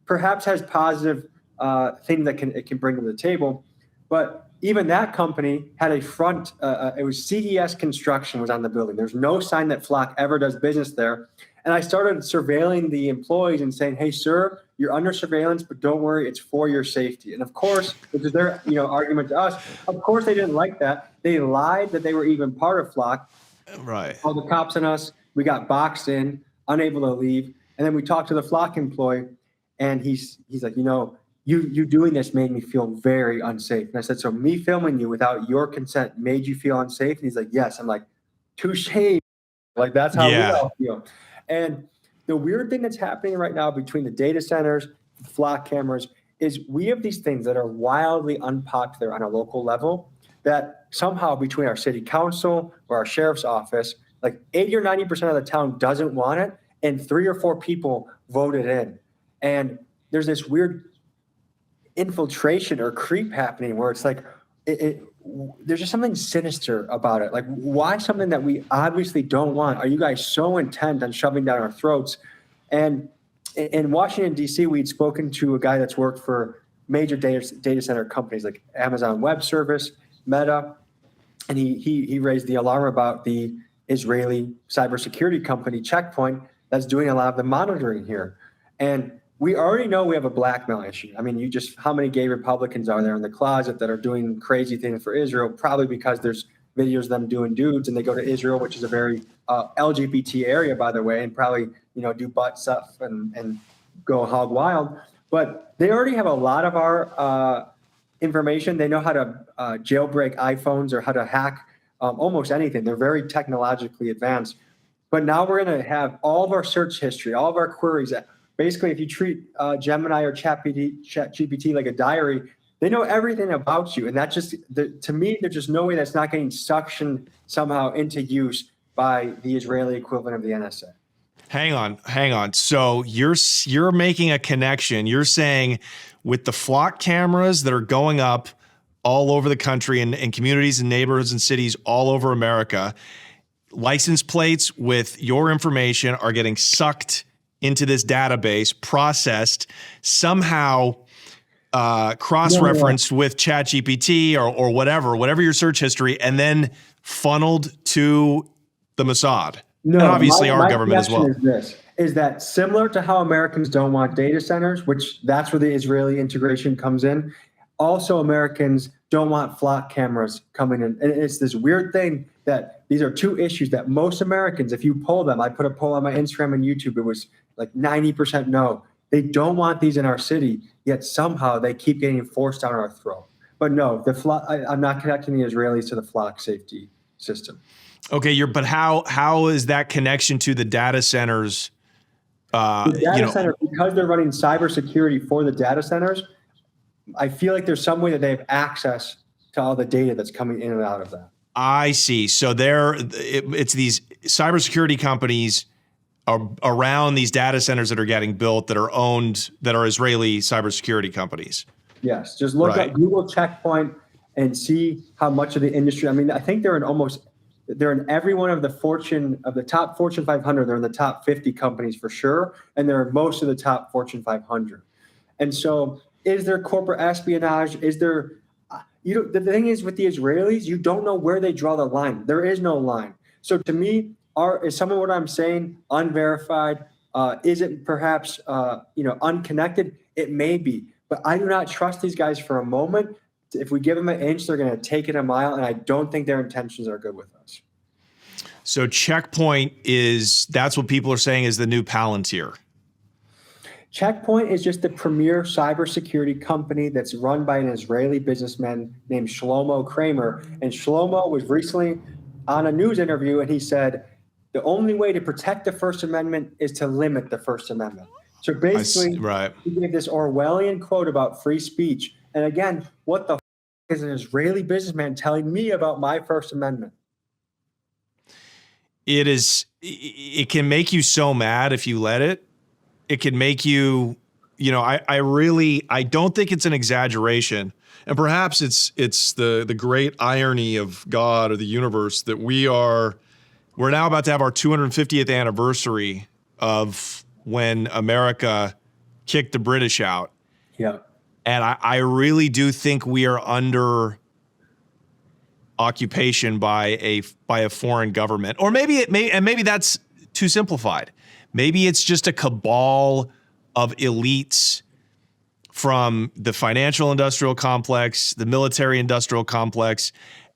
perhaps has positive thing that it can bring to the table. But even that company had a front, it was CES Construction was on the building. There's no sign that Flock ever does business there. And I started surveilling the employees and saying, hey, sir, you're under surveillance, but don't worry, it's for your safety. And of course, which is their argument to us, of course they didn't like that. They lied that they were even part of Flock. Right. Called the cops on us. We got boxed in, unable to leave. And then we talked to the Flock employee, and he's like, you doing this made me feel very unsafe. And I said, so me filming you without your consent made you feel unsafe? And he's like, yes. I'm like, touche. Like, that's how we all feel. And the weird thing that's happening right now between the data centers, Flock cameras, is we have these things that are wildly unpopular on a local level that somehow between our city council or our sheriff's office, like 80 or 90% of the town doesn't want it, and 3 or 4 people voted in. And there's this weird infiltration or creep happening where it's like, there's just something sinister about it. Like, why something that we obviously don't want? Are you guys so intent on shoving down our throats? And in Washington, D.C., we'd spoken to a guy that's worked for major data center companies like Amazon Web Service, Meta, and he raised the alarm about the Israeli cybersecurity company Checkpoint that's doing a lot of the monitoring here. And we already know we have a blackmail issue. I mean, how many gay Republicans are there in the closet that are doing crazy things for Israel? Probably because there's videos of them doing dudes, and they go to Israel, which is a very LGBT area, by the way, and probably, do butt stuff and go hog wild. But they already have a lot of our information. They know how to jailbreak iPhones or how to hack almost anything. They're very technologically advanced. But now we're going to have all of our search history, all of our queries. Basically, if you treat Gemini or ChatGPT like a diary, they know everything about you. And that to me, there's just no way that's not getting suctioned somehow into use by the Israeli equivalent of the NSA. Hang on. So you're making a connection. You're saying with the flock cameras that are going up all over the country and communities and neighborhoods and cities all over America, license plates with your information are getting sucked into this database, processed, somehow cross-referenced with ChatGPT or whatever your search history, and then funneled to the Mossad. No, and obviously our my government as well. Is that similar to how Americans don't want data centers, which that's where the Israeli integration comes in. Also, Americans don't want flock cameras coming in. And it's this weird thing that these are two issues that most Americans, if you poll them, I put a poll on my Instagram and YouTube, it was like 90% no. They don't want these in our city, yet somehow they keep getting forced down our throat. But no, I'm not connecting the Israelis to the flock safety system. Okay, but how is that connection to the data centers? The data center, because they're running cybersecurity for the data centers, I feel like there's some way that they have access to all the data that's coming in and out of that. I see. So it's these cybersecurity companies around these data centers that are getting built that are Israeli cybersecurity companies. Yes, just look up Google Checkpoint and see how much of the industry. I mean, I think they're in every one of the top Fortune 500. They're in the top 50 companies for sure, and they're in most of the top Fortune 500. And so, is there corporate espionage? Is there? The thing is with the Israelis, you don't know where they draw the line. There is no line. So to me, is some of what I'm saying unverified? Is it perhaps unconnected? It may be, but I do not trust these guys for a moment. If we give them an inch, they're going to take it a mile, and I don't think their intentions are good with us. So Checkpoint that's what people are saying is the new Palantir. Checkpoint is just the premier cybersecurity company that's run by an Israeli businessman named Shlomo Kramer. And Shlomo was recently on a news interview, and he said, the only way to protect the First Amendment is to limit the First Amendment. So basically, he gave this Orwellian quote about free speech. And again, what the is an Israeli businessman telling me about my First Amendment? It can make you so mad if you let it. It can make you, I don't think it's an exaggeration. And perhaps it's the great irony of God or the universe that we're now about to have our 250th anniversary of when America kicked the British out. Yeah. And I really do think we are under occupation by a foreign government. Or maybe that's too simplified. Maybe it's just a cabal of elites from the financial industrial complex, the military industrial complex,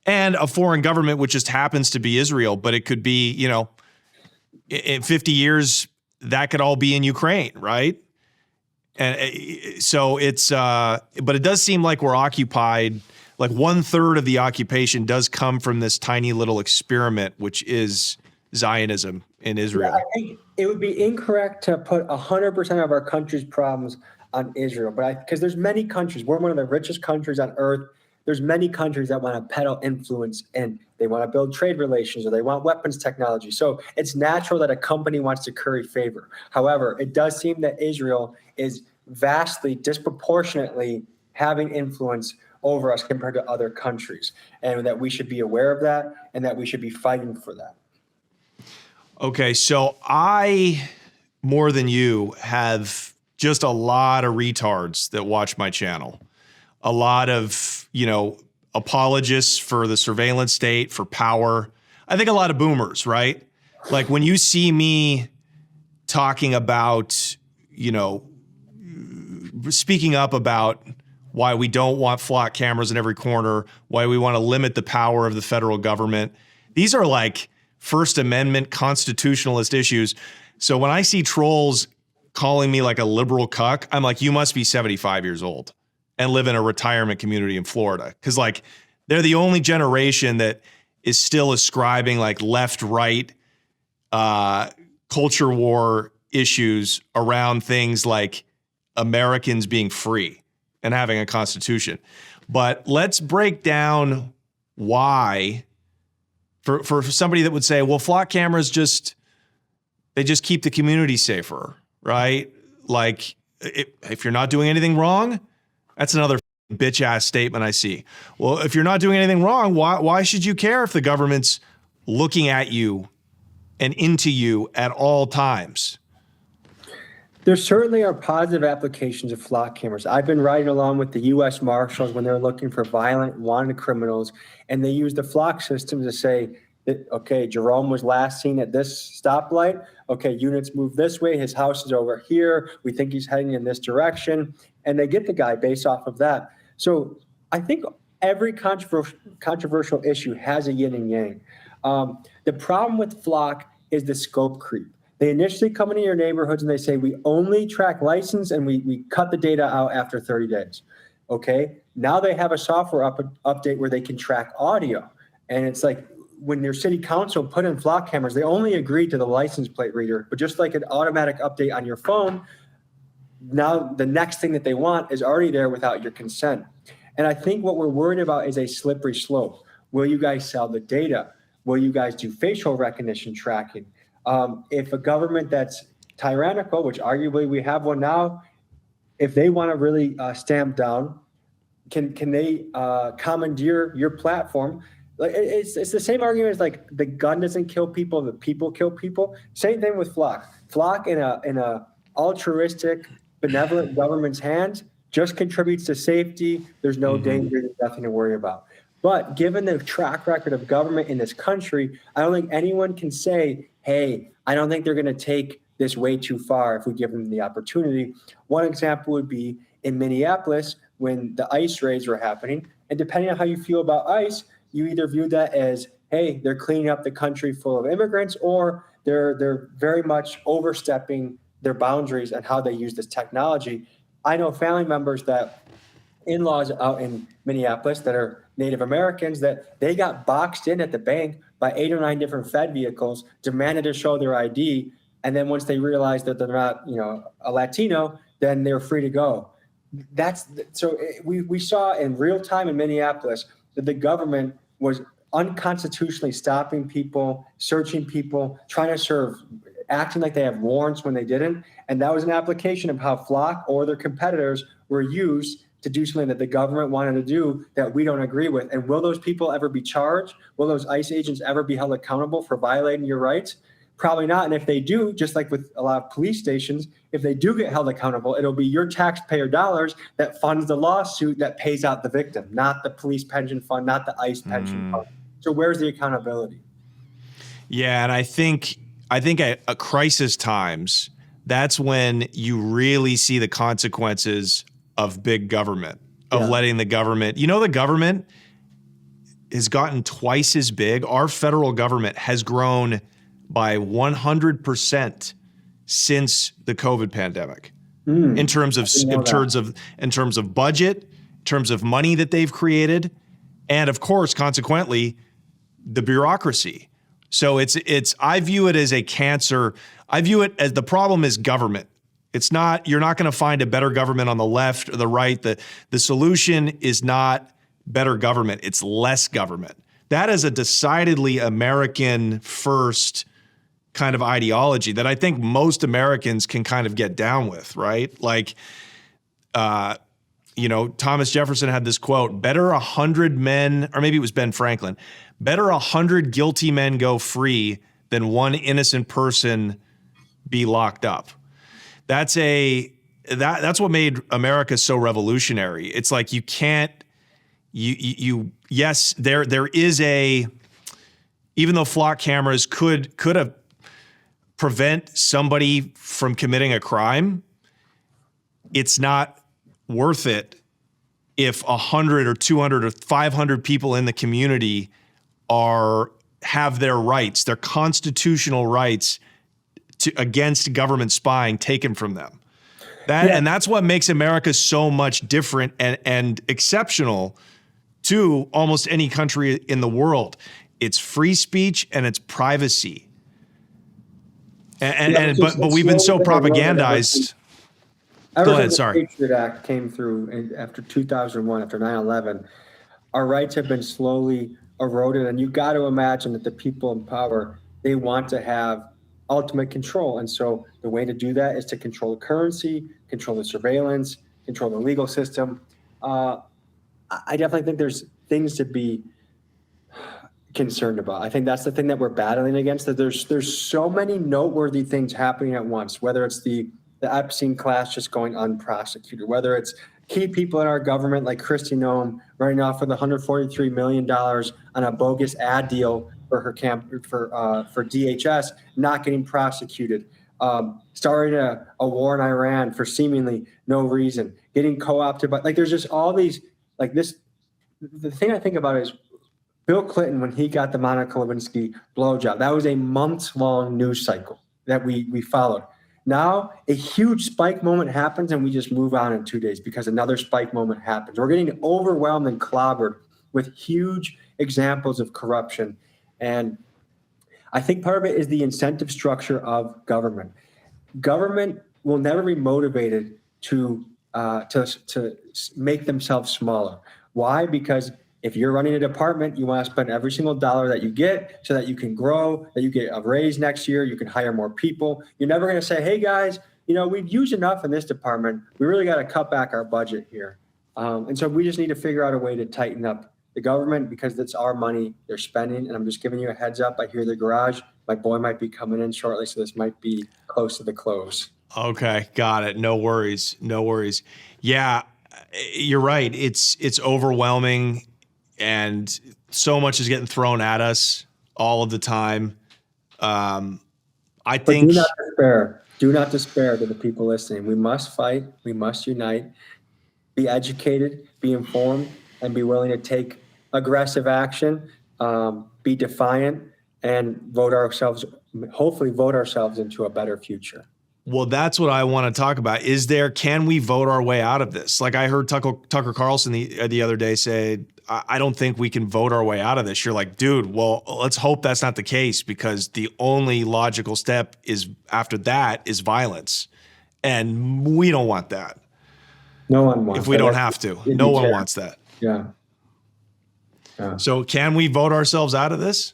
and a foreign government, which just happens to be Israel. But it could be, in 50 years, that could all be in Ukraine, right? And so but it does seem like we're occupied. Like 1/3 of the occupation does come from this tiny little experiment, which is Zionism in Israel. Yeah, I think it would be incorrect to put 100% of our country's problems on Israel, but because there's many countries, we're one of the richest countries on earth. There's many countries that want to peddle influence and they want to build trade relations or they want weapons technology. So it's natural that a company wants to curry favor. However, it does seem that Israel is vastly, disproportionately having influence over us compared to other countries, and that we should be aware of that and that we should be fighting for that. Okay, so I, more than you, have just a lot of retards that watch my channel. A lot of, apologists for the surveillance state, for power. I think a lot of boomers, right? Like when you see me talking about, speaking up about why we don't want flock cameras in every corner, why we want to limit the power of the federal government. These are like First Amendment constitutionalist issues. So when I see trolls calling me like a liberal cuck, I'm like, you must be 75 years old and live in a retirement community in Florida. Because like they're the only generation that is still ascribing like left-right culture war issues around things like Americans being free and having a constitution. But let's break down why, for somebody that would say, well, flock cameras they just keep the community safer, right? Like if you're not doing anything wrong, that's another bitch ass statement I see. Well, if you're not doing anything wrong, why should you care if the government's looking at you and into you at all times? There certainly are positive applications of flock cameras. I've been riding along with the U.S. Marshals when they're looking for violent, wanted criminals, and they use the flock system to say, that, okay, Jerome was last seen at this stoplight. Okay, units move this way. His house is over here. We think he's heading in this direction. And they get the guy based off of that. So I think every controversial issue has a yin and yang. The problem with flock is the scope creep. They initially come into your neighborhoods and they say, we only track license and we cut the data out after 30 days. Okay. Now they have a software update where they can track audio. And it's like when your city council put in flock cameras, they only agreed to the license plate reader, but just like an automatic update on your phone, now the next thing that they want is already there without your consent. And I think what we're worried about is a slippery slope. Will you guys sell the data? Will you guys do facial recognition tracking? If a government that's tyrannical, which arguably we have one now, if they want to really stamp down, can they commandeer your platform? Like it's the same argument as like the gun doesn't kill people, the people kill people. Same thing with flock. Flock in a altruistic, benevolent government's hands just contributes to safety. There's no danger, there's nothing to worry about. But given the track record of government in this country, I don't think anyone can say, hey, I don't think they're going to take this way too far if we give them the opportunity. One example would be in Minneapolis when the ICE raids were happening. And depending on how you feel about ICE, you either view that as, hey, they're cleaning up the country full of immigrants, or they're very much overstepping their boundaries and how they use this technology. I know family members that in-laws out in Minneapolis that are Native Americans that they got boxed in at the bank by 8 or 9 different Fed vehicles, demanded to show their ID. And then once they realized that they're not, a Latino, then they're free to go. We saw in real time in Minneapolis that the government was unconstitutionally stopping people, searching people, trying to serve, acting like they have warrants when they didn't. And that was an application of how Flock or their competitors were used to do something that the government wanted to do that we don't agree with. And will those people ever be charged? Will those ICE agents ever be held accountable for violating your rights? Probably not. And if they do, just like with a lot of police stations, if they do get held accountable, it'll be your taxpayer dollars that funds the lawsuit that pays out the victim, not the police pension fund, not the ICE pension fund. So where's the accountability? Yeah, and I think at crisis times, that's when you really see the consequences of big government, of letting the government, the government has gotten twice as big. Our federal government has grown by 100% since the COVID pandemic in terms of budget, in terms of money that they've created, and of course, consequently, the bureaucracy. So I view it as a cancer. I view it as the problem is government. It's not, you're not going to find a better government on the left or the right. The solution is not better government. It's less government. That is a decidedly American first kind of ideology that I think most Americans can kind of get down with, right? Like, Thomas Jefferson had this quote, better 100 men, or maybe it was Ben Franklin, better 100 guilty men go free than one innocent person be locked up. That's what made America so revolutionary. It's like you can't, yes, there is even though flock cameras could have prevent somebody from committing a crime, it's not worth it if 100 or 200 or 500 people in the community have their rights, their constitutional rights against government spying taken from them. And that's what makes America so much different and exceptional to almost any country in the world. It's free speech and it's privacy. But we've been so propagandized. Go ahead, sorry. The Patriot Act came through after 2001, after 9/11, our rights have been slowly eroded. And you got to imagine that the people in power, they want to have ultimate control. And so the way to do that is to control the currency, control the surveillance, control the legal system. I definitely think there's things to be concerned about. I think that's the thing that we're battling against, that there's so many noteworthy things happening at once, whether it's the Epstein class just going unprosecuted, whether it's key people in our government like Kristi Noem running off with $143 million on a bogus ad deal for her for DHS, not getting prosecuted, starting a war in Iran for seemingly no reason, getting co-opted, but like there's just all these like this. The thing I think about is Bill Clinton, when he got the Monica Lewinsky blowjob, that was a months-long news cycle that we followed. Now, a huge spike moment happens and we just move on in 2 days because another spike moment happens. We're getting overwhelmed and clobbered with huge examples of corruption. And I think part of it is the incentive structure of government. Government will never be motivated to make themselves smaller. Why? Because if you're running a department, you want to spend every single dollar that you get so that you can grow, that you get a raise next year, you can hire more people. You're never going to say, hey guys, we've used enough in this department. We really got to cut back our budget here. And so we just need to figure out a way to tighten up the government because that's our money they're spending. And I'm just giving you a heads up. I hear the garage. My boy might be coming in shortly, so this might be close to the close. Okay, got it. No worries. No worries. Yeah, you're right. It's overwhelming. And so much is getting thrown at us all of the time. I think. Do not despair. Do not despair to the people listening. We must fight. We must unite. Be educated. Be informed, and be willing to take aggressive action. Be defiant, and hopefully vote ourselves into a better future. Well, that's what I want to talk about. Can we vote our way out of this? Like I heard Tucker Carlson the other day say, I don't think we can vote our way out of this. You're like, dude, well, let's hope that's not the case because the only logical step after that is violence. And we don't want that. No one wants that. If we don't have to. No one wants that. Yeah. So can we vote ourselves out of this?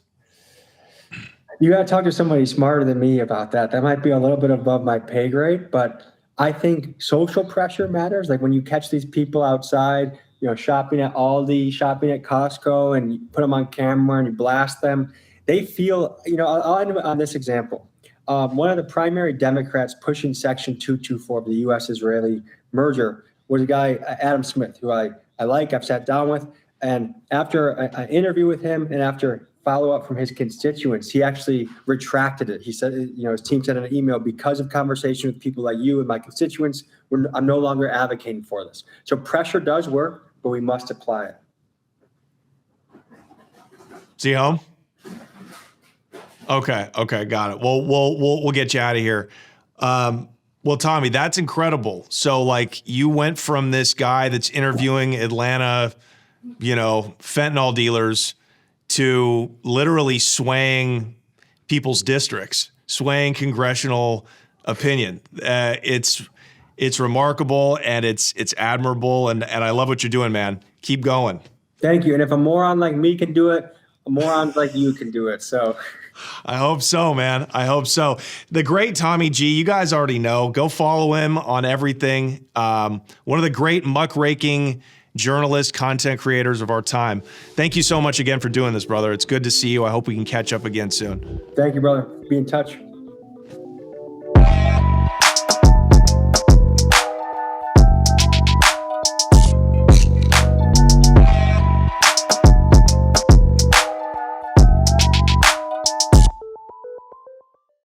You got to talk to somebody smarter than me about that. That might be a little bit above my pay grade, but I think social pressure matters. Like when you catch these people outside, shopping at Aldi, shopping at Costco, and you put them on camera and you blast them, they feel, I'll end on this example. One of the primary Democrats pushing Section 224 of the U.S.-Israeli merger was a guy, Adam Smith, who I like, I've sat down with. And after an interview with him and after follow-up from his constituents, he actually retracted it. He said, his team sent an email, because of conversation with people like you and my constituents, I'm no longer advocating for this. So pressure does work, but we must apply it. See you home? Okay, got it. Well, we'll get you out of here. Well, Tommy, that's incredible. So, like, you went from this guy that's interviewing Atlanta, fentanyl dealers to literally swaying people's districts, swaying congressional opinion. It's remarkable and it's admirable, and I love what you're doing, man. Keep going. Thank you. And if a moron like me can do it, morons like you can do it. So I hope so, man. I hope so. The great Tommy G, you guys already know. Go follow him on everything. One of the great muckraking journalists, content creators of our time. Thank you so much again for doing this, brother. It's good to see you. I hope we can catch up again soon. Thank you, brother. Be in touch.